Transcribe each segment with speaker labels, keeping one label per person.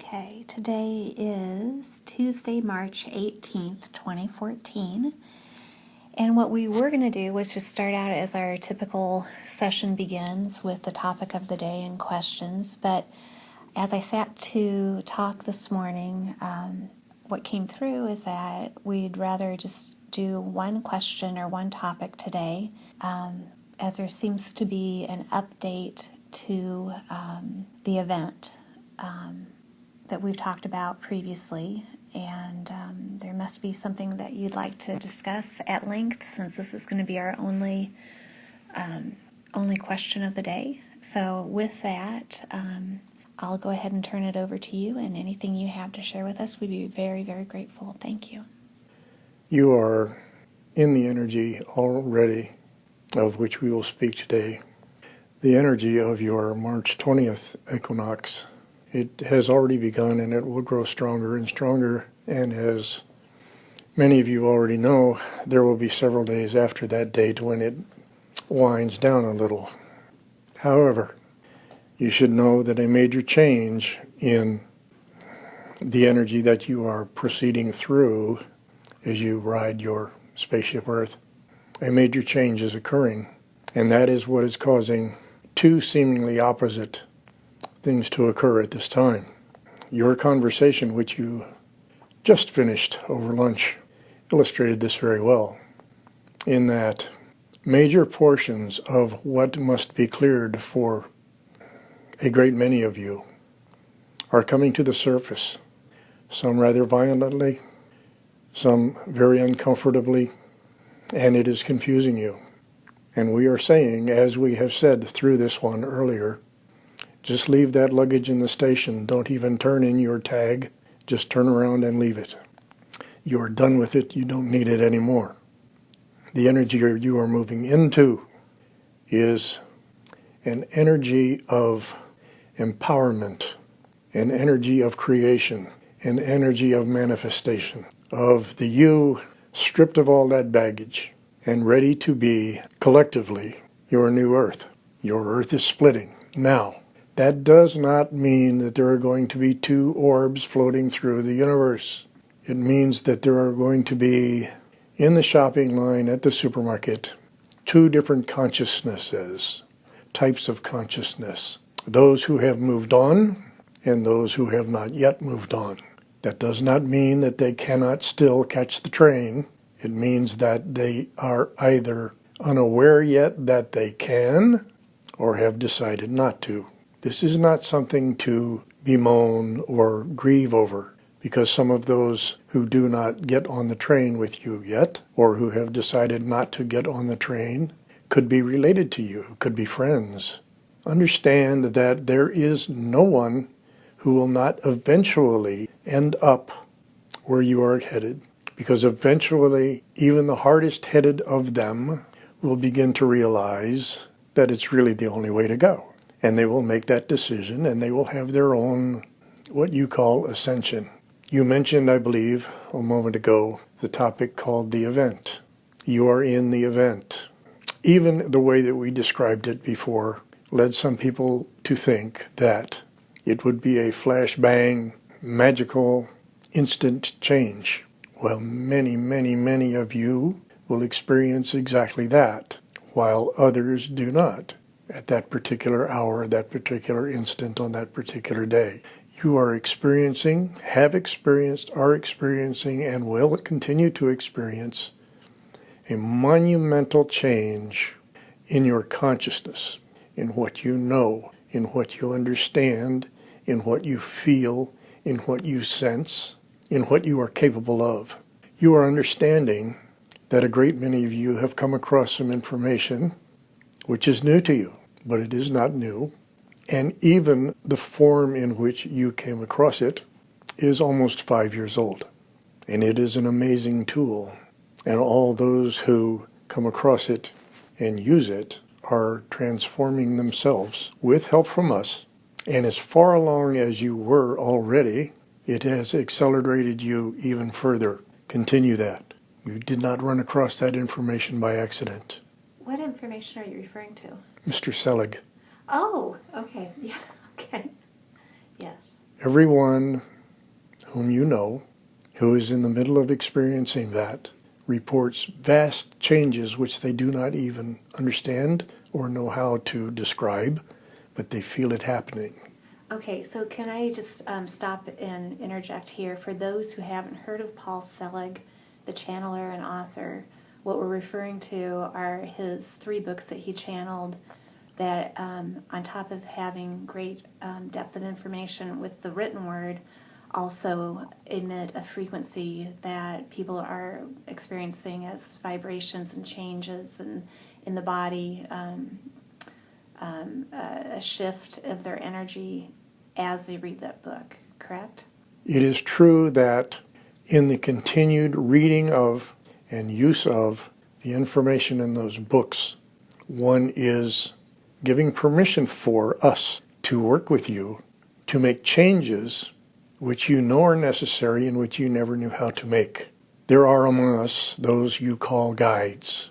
Speaker 1: Okay, today is Tuesday, March 18th, 2014. And what we were going to do was just start out as our typical session begins with the topic of the day and questions. But as I sat to talk this morning, what came through is that we'd rather just do one question or one topic today, as there seems to be an update to the event that we've talked about previously, and there must be something that you'd like to discuss at length, since this is going to be our only question of the day. So with that, I'll go ahead and turn it over to you, and anything you have to share with us, we'd be very, very grateful. Thank you.
Speaker 2: You are in the energy already of which we will speak today, the energy of your March 20th equinox. It has already begun, and it will grow stronger and stronger, and as many of you already know, there will be several days after that date when it winds down a little. However, you should know that a major change in the energy that you are proceeding through as you ride your spaceship Earth, a major change is occurring, and that is what is causing two seemingly opposite things to occur at this time. Your conversation, which you just finished over lunch, illustrated this very well, in that major portions of what must be cleared for a great many of you are coming to the surface, some rather violently, some very uncomfortably, and it is confusing you. And we are saying, as we have said through this one earlier, just leave that luggage in the station. Don't even turn in your tag. Just turn around and leave it. You are done with it. You don't need it anymore. The energy you are moving into is an energy of empowerment, an energy of creation, an energy of manifestation, of the you stripped of all that baggage and ready to be collectively your new earth. Your earth is splitting now. That does not mean that there are going to be two orbs floating through the universe. It means that there are going to be, in the shopping line at the supermarket, two different consciousnesses, types of consciousness. Those who have moved on and those who have not yet moved on. That does not mean that they cannot still catch the train. It means that they are either unaware yet that they can or have decided not to. This is not something to bemoan or grieve over, because some of those who do not get on the train with you yet, or who have decided not to get on the train, could be related to you, could be friends. Understand that there is no one who will not eventually end up where you are headed, because eventually even the hardest headed of them will begin to realize that it's really the only way to go. And they will make that decision, and they will have their own, what you call, ascension. You mentioned, I believe, a moment ago, the topic called the event. You are in the event. Even the way that we described it before led some people to think that it would be a flashbang, magical, instant change. Well, many, many, many of you will experience exactly that, while others do not. At that particular hour, that particular instant, on that particular day. You are experiencing, have experienced, are experiencing, and will continue to experience a monumental change in your consciousness, in what you know, in what you understand, in what you feel, in what you sense, in what you are capable of. You are understanding that a great many of you have come across some information which is new to you, but it is not new. And even the form in which you came across it is almost 5 years old. And it is an amazing tool. And all those who come across it and use it are transforming themselves with help from us. And as far along as you were already, it has accelerated you even further. Continue that. You did not run across that information by accident.
Speaker 1: What information are you referring to?
Speaker 2: Mr. Selig.
Speaker 1: Oh, okay. Yeah, okay. Yes.
Speaker 2: Everyone whom you know who is in the middle of experiencing that reports vast changes which they do not even understand or know how to describe, but they feel it happening.
Speaker 1: Okay, so can I just stop and interject here? For those who haven't heard of Paul Selig, the channeler and author, what we're referring to are his 3 books that he channeled that, on top of having great depth of information with the written word, also emit a frequency that people are experiencing as vibrations and changes in the body, a shift of their energy as they read that book, correct?
Speaker 2: It is true that in the continued reading of and use of the information in those books, one is giving permission for us to work with you to make changes which you know are necessary and which you never knew how to make. There are among us those you call guides,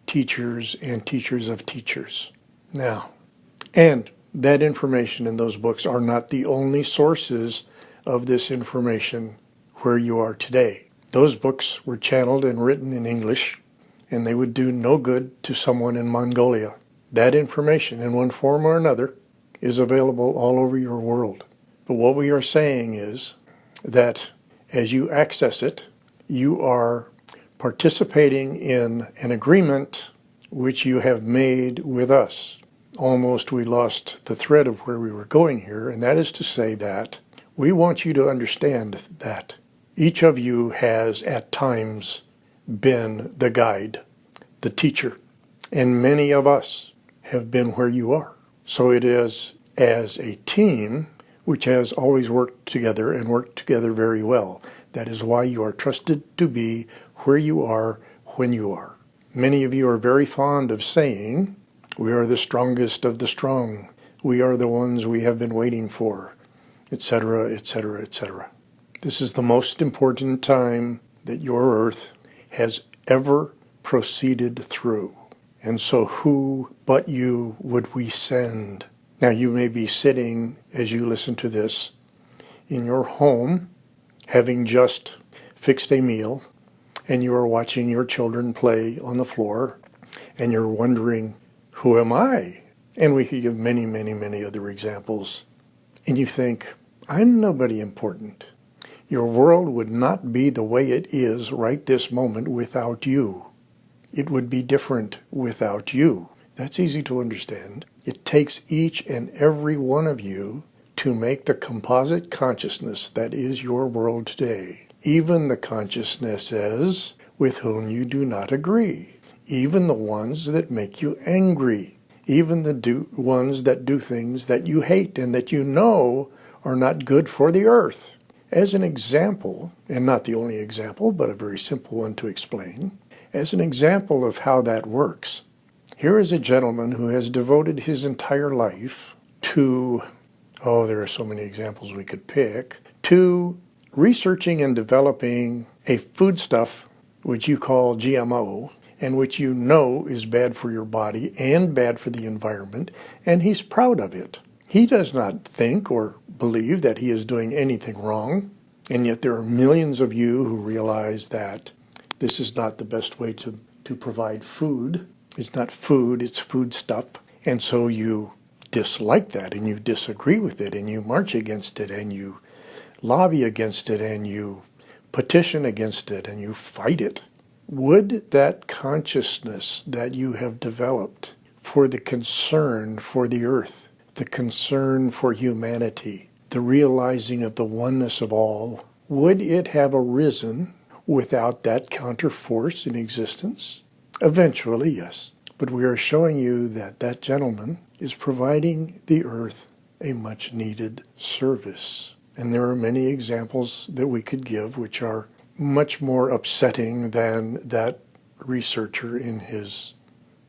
Speaker 2: teachers and teachers of teachers. Now, and that information in those books are not the only sources of this information where you are today. Those books were channeled and written in English, and they would do no good to someone in Mongolia. That information, in one form or another, is available all over your world. But what we are saying is that as you access it, you are participating in an agreement which you have made with us. Almost we lost the thread of where we were going here, and that is to say that we want you to understand that each of you has at times been the guide, the teacher, and many of us have been where you are. So it is as a team which has always worked together and worked together very well. That is why you are trusted to be where you are when you are. Many of you are very fond of saying, "We are the strongest of the strong. We are the ones we have been waiting for," etc., etc., etc. This is the most important time that your earth has ever proceeded through. And so who but you would we send? Now you may be sitting, as you listen to this, in your home, having just fixed a meal, and you are watching your children play on the floor, and you're wondering, who am I? And we could give many, many, many other examples. And you think, I'm nobody important. Your world would not be the way it is right this moment without you. It would be different without you. That's easy to understand. It takes each and every one of you to make the composite consciousness that is your world today. Even the consciousnesses with whom you do not agree. Even the ones that make you angry. Even the ones that do things that you hate and that you know are not good for the earth. As an example, and not the only example, but a very simple one to explain, as an example of how that works, here is a gentleman who has devoted his entire life to, there are so many examples we could pick, to researching and developing a foodstuff which you call GMO, and which you know is bad for your body and bad for the environment, and he's proud of it. He does not think or believe that he is doing anything wrong, and yet there are millions of you who realize that this is not the best way to provide food. It's not food, it's food stuff. And so you dislike that, and you disagree with it, and you march against it, and you lobby against it, and you petition against it, and you fight it. Would that consciousness that you have developed for the concern for the earth, the concern for humanity, the realizing of the oneness of all, would it have arisen without that counterforce in existence? Eventually, yes. But we are showing you that that gentleman is providing the earth a much-needed service. And there are many examples that we could give which are much more upsetting than that researcher in his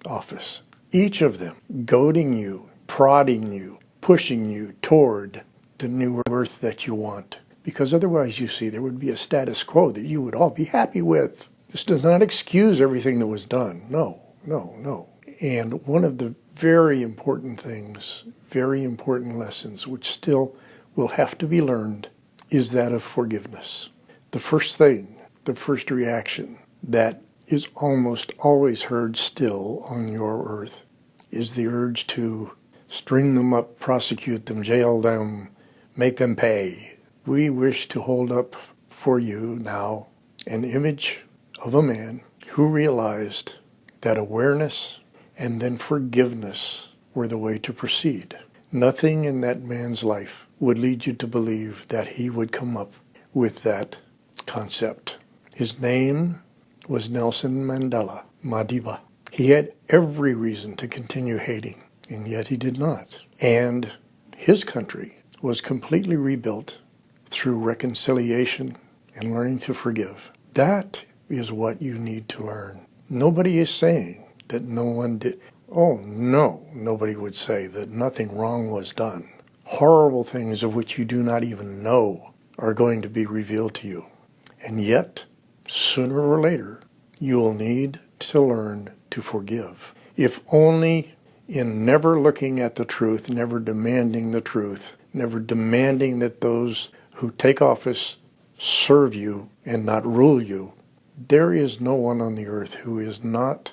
Speaker 2: office. Each of them goading you, prodding you, pushing you toward the new earth that you want. Because otherwise, you see, there would be a status quo that you would all be happy with. This does not excuse everything that was done. No, no, no. And one of the very important things, very important lessons, which still will have to be learned is that of forgiveness. The first thing, the first reaction that is almost always heard still on your earth is the urge to string them up, prosecute them, jail them, make them pay. We wish to hold up for you now an image of a man who realized that awareness and then forgiveness were the way to proceed. Nothing in that man's life would lead you to believe that he would come up with that concept. His name was Nelson Mandela, Madiba. He had every reason to continue hating, and yet he did not. And his country was completely rebuilt through reconciliation and learning to forgive. That is what you need to learn. Nobody is saying that no one did. Oh no, nobody would say that nothing wrong was done. Horrible things of which you do not even know are going to be revealed to you. And yet, sooner or later, you will need to learn to forgive. If only in never looking at the truth, never demanding the truth, never demanding that those who take office serve you and not rule you. There is no one on the earth who has not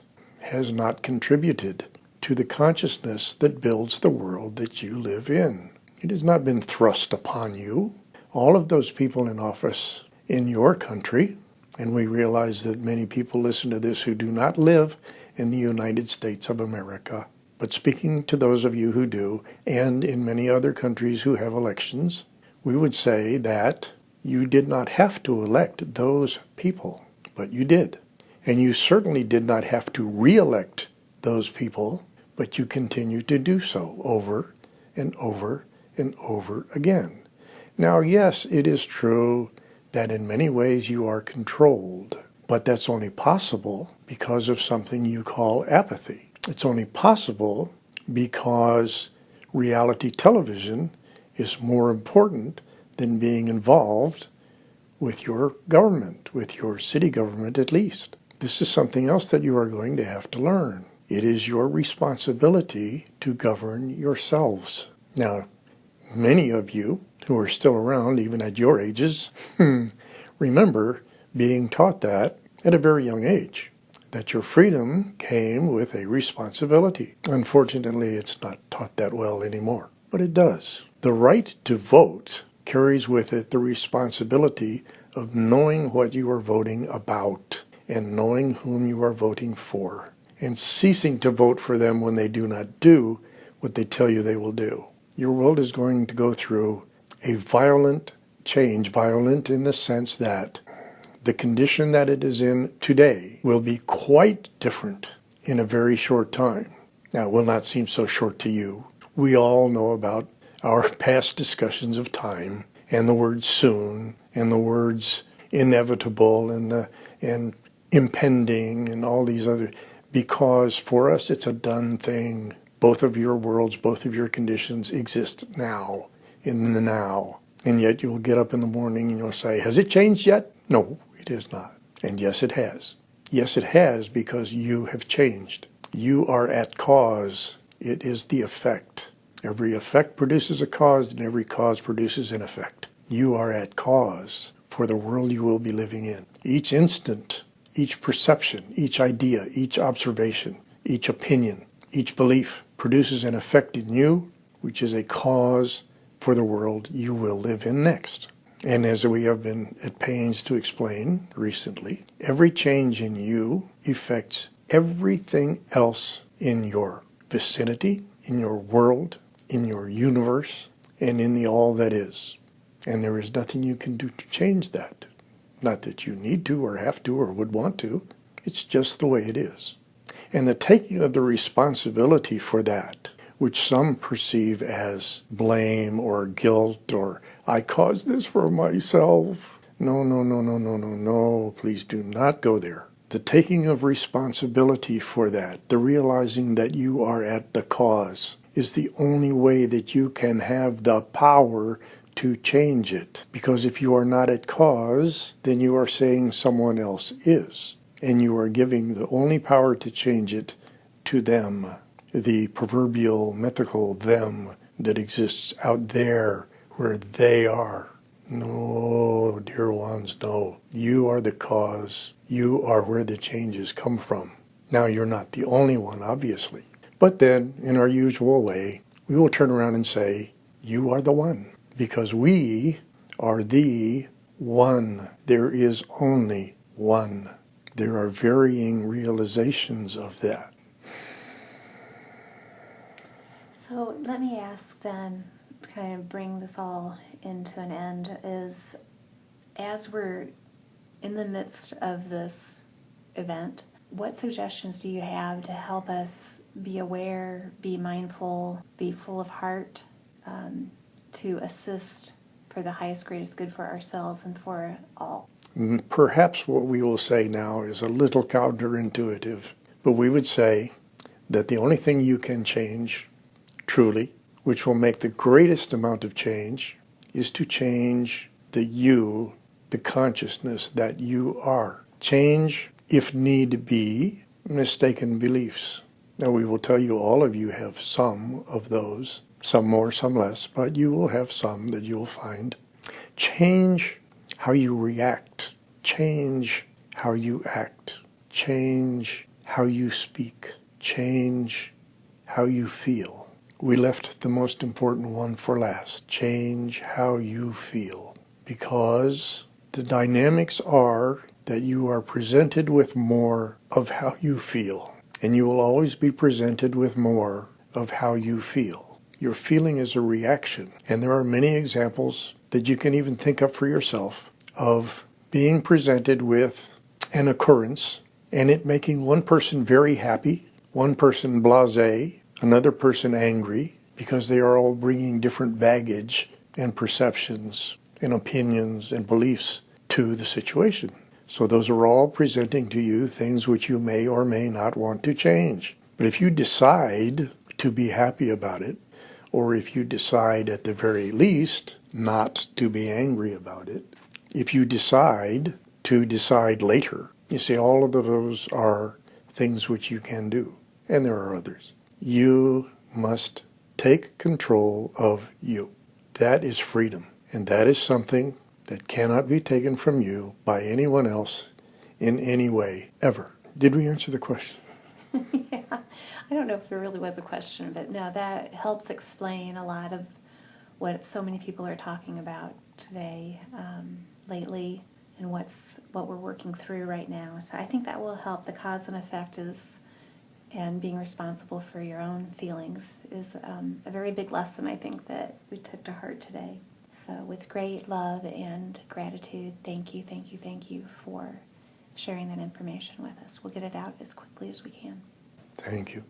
Speaker 2: contributed to the consciousness that builds the world that you live in. It has not been thrust upon you. All of those people in office in your country, and we realize that many people listen to this who do not live in the United States of America, but speaking to those of you who do, and in many other countries who have elections, we would say that you did not have to elect those people, but you did. And you certainly did not have to re-elect those people, but you continue to do so over and over and over again. Now, yes, it is true that in many ways you are controlled, but that's only possible because of something you call apathy. It's only possible because reality television is more important than being involved with your government, with your city government at least. This is something else that you are going to have to learn. It is your responsibility to govern yourselves. Now, many of you who are still around, even at your ages, remember being taught that at a very young age, that your freedom came with a responsibility. Unfortunately, it's not taught that well anymore, but it does. The right to vote carries with it the responsibility of knowing what you are voting about and knowing whom you are voting for, and ceasing to vote for them when they do not do what they tell you they will do. Your world is going to go through a violent change, violent in the sense that the condition that it is in today will be quite different in a very short time. Now, it will not seem so short to you. We all know about our past discussions of time and the word soon and the words inevitable and impending and all these other, because for us it's a done thing. Both of your worlds, both of your conditions exist now, in the now. And yet you'll get up in the morning and you'll say, has it changed yet? No, it has not. And yes, it has. Yes, it has, because you have changed. You are at cause. It is the effect. Every effect produces a cause, and every cause produces an effect. You are at cause for the world you will be living in. Each instant, each perception, each idea, each observation, each opinion, each belief produces an effect in you, which is a cause for the world you will live in next. And as we have been at pains to explain recently, every change in you affects everything else in your vicinity, in your world, in your universe, and in the all that is. And there is nothing you can do to change that. Not that you need to or have to or would want to. It's just the way it is. And the taking of the responsibility for that, which some perceive as blame or guilt or I caused this for myself. No, please do not go there. The taking of responsibility for that, the realizing that you are at the cause, is the only way that you can have the power to change it. Because if you are not at cause, then you are saying someone else is. And you are giving the only power to change it to them, the proverbial mythical them that exists out there where they are. No, dear ones, no. You are the cause. You are where the changes come from. Now, you're not the only one, obviously. But then, in our usual way, we will turn around and say, you are the one. Because we are the one. There is only one. There are varying realizations of that.
Speaker 1: So let me ask then, to kind of bring this all into an end, is as we're in the midst of this event, what suggestions do you have to help us be aware, be mindful, be full of heart, to assist for the highest, greatest good for ourselves and for all?
Speaker 2: Perhaps what we will say now is a little counterintuitive, but we would say that the only thing you can change, truly, which will make the greatest amount of change, is to change the you, the consciousness that you are. Change, if need be, mistaken beliefs. Now, we will tell you all of you have some of those, some more, some less, but you will have some that you'll find. Change how you react. Change how you act. Change how you speak. Change how you feel. We left the most important one for last. Change how you feel. Because the dynamics are that you are presented with more of how you feel. And you will always be presented with more of how you feel. Your feeling is a reaction. And there are many examples that you can even think up for yourself of being presented with an occurrence and it making one person very happy, one person blasé, another person angry, because they are all bringing different baggage and perceptions and opinions and beliefs to the situation. So those are all presenting to you things which you may or may not want to change. But if you decide to be happy about it, or if you decide at the very least not to be angry about it, if you decide to decide later, you see, all of those are things which you can do, and there are others. You must take control of you. That is freedom, and that is something that cannot be taken from you by anyone else in any way, ever. Did we answer the question?
Speaker 1: Yeah, I don't know if there really was a question, but no, that helps explain a lot of what so many people are talking about today, lately, and what we're working through right now. So I think that will help. The cause and effect is, and being responsible for your own feelings is a very big lesson, I think, that we took to heart today. So with great love and gratitude, thank you, thank you, thank you for sharing that information with us. We'll get it out as quickly as we can.
Speaker 2: Thank you.